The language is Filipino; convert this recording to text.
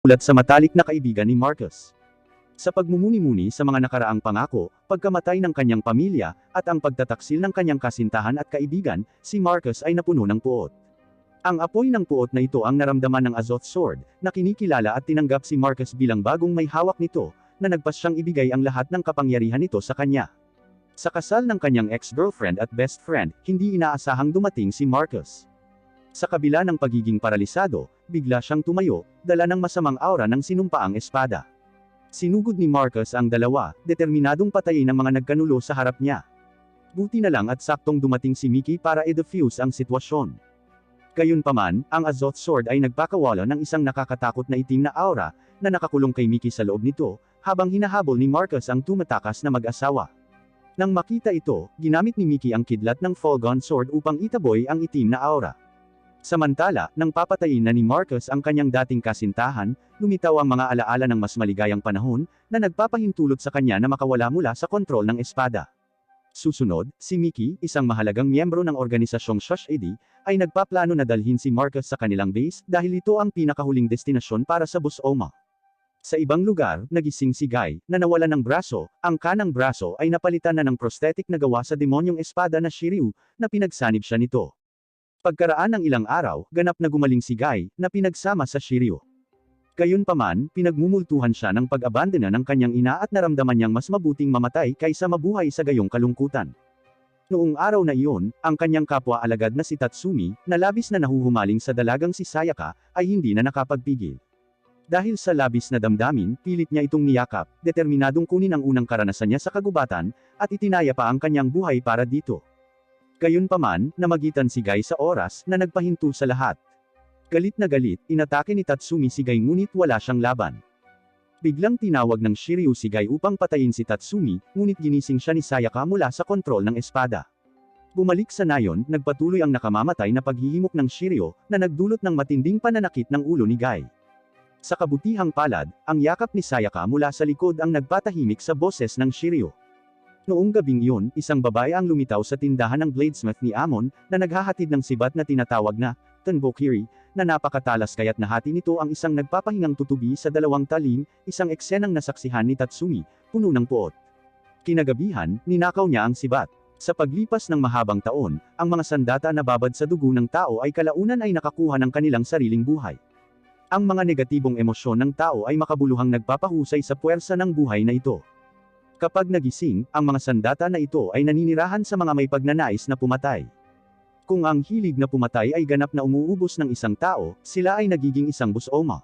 Ulat sa matalik na kaibigan ni Marcus. Sa pagmumuni-muni sa mga nakaraang pangako, pagkamatay ng kanyang pamilya, at ang pagtataksil ng kanyang kasintahan at kaibigan, si Marcus ay napuno ng puot. Ang apoy ng puot na ito ang naramdaman ng Azoth Sword, na kinikilala at tinanggap si Marcus bilang bagong may hawak nito, na nagpasyang ibigay ang lahat ng kapangyarihan nito sa kanya. Sa kasal ng kanyang ex-girlfriend at best friend, hindi inaasahang dumating si Marcus. Sa kabila ng pagiging paralisado, bigla siyang tumayo, dala ng masamang aura ng sinumpaang espada. Sinugod ni Marcus ang dalawa, determinadong patayin ang mga nagkanulo sa harap niya. Buti na lang at saktong dumating si Mickey para i-defuse ang sitwasyon. Gayunpaman, ang Azoth Sword ay nagpakawala ng isang nakakatakot na itim na aura, na nakakulong kay Mickey sa loob nito, habang hinahabol ni Marcus ang tumatakas na mag-asawa. Nang makita ito, ginamit ni Mickey ang kidlat ng Fulgon Sword upang itaboy ang itim na aura. Samantala, nang papatayin na ni Marcus ang kanyang dating kasintahan, lumitaw ang mga alaala ng mas maligayang panahon, na nagpapahintulot sa kanya na makawala mula sa kontrol ng espada. Susunod, si Mickey, isang mahalagang miyembro ng organisasyong Shush-ID, ay nagpaplano na dalhin si Marcus sa kanilang base, dahil ito ang pinakahuling destinasyon para sa Bus-Oma. Sa ibang lugar, nagising si Guy, na nawalan ng braso, ang kanang braso ay napalitan na ng prosthetic na gawa sa demonyong espada na Shiryu, na pinagsanib siya nito. Pagkaraan ng ilang araw, ganap na gumaling si Guy, na pinagsama sa Shiryu. Gayunpaman, pinagmumultuhan siya ng pag-abandona ng kanyang ina at naramdaman niyang mas mabuting mamatay kaysa mabuhay sa gayong kalungkutan. Noong araw na iyon, ang kanyang kapwa-alagad na si Tatsumi, na labis na nahuhumaling sa dalagang si Sayaka, ay hindi na nakapagpigil. Dahil sa labis na damdamin, pilit niya itong niyakap, determinadong kunin ang unang karanasan niya sa kagubatan, at itinaya pa ang kanyang buhay para dito. Gayunpaman, namagitan si Guy sa oras, na nagpahinto sa lahat. Galit na galit, inatake ni Tatsumi si Guy ngunit wala siyang laban. Biglang tinawag ng Shiryu si Guy upang patayin si Tatsumi, ngunit ginising siya ni Sayaka mula sa kontrol ng espada. Bumalik sa nayon, nagpatuloy ang nakamamatay na paghihimok ng Shiryu, na nagdulot ng matinding pananakit ng ulo ni Guy. Sa kabutihang palad, ang yakap ni Sayaka mula sa likod ang nagpatahimik sa boses ng Shiryu. Noong gabing iyon, isang babae ang lumitaw sa tindahan ng bladesmith ni Amon, na naghahatid ng sibat na tinatawag na Tenbokiri, na napakatalas kaya't nahati nito ang isang nagpapahingang tutubi sa dalawang talim, isang eksenang nasaksihan ni Tatsumi, puno ng puot. Kinagabihan, ninakaw niya ang sibat. Sa paglipas ng mahabang taon, ang mga sandata na babad sa dugo ng tao ay kalaunan ay nakakuha ng kanilang sariling buhay. Ang mga negatibong emosyon ng tao ay makabuluhang nagpapahusay sa puwersa ng buhay na ito. Kapag nagising, ang mga sandata na ito ay naninirahan sa mga may pagnanais na pumatay. Kung ang hilig na pumatay ay ganap na umuubos ng isang tao, sila ay nagiging isang Bus-Oma.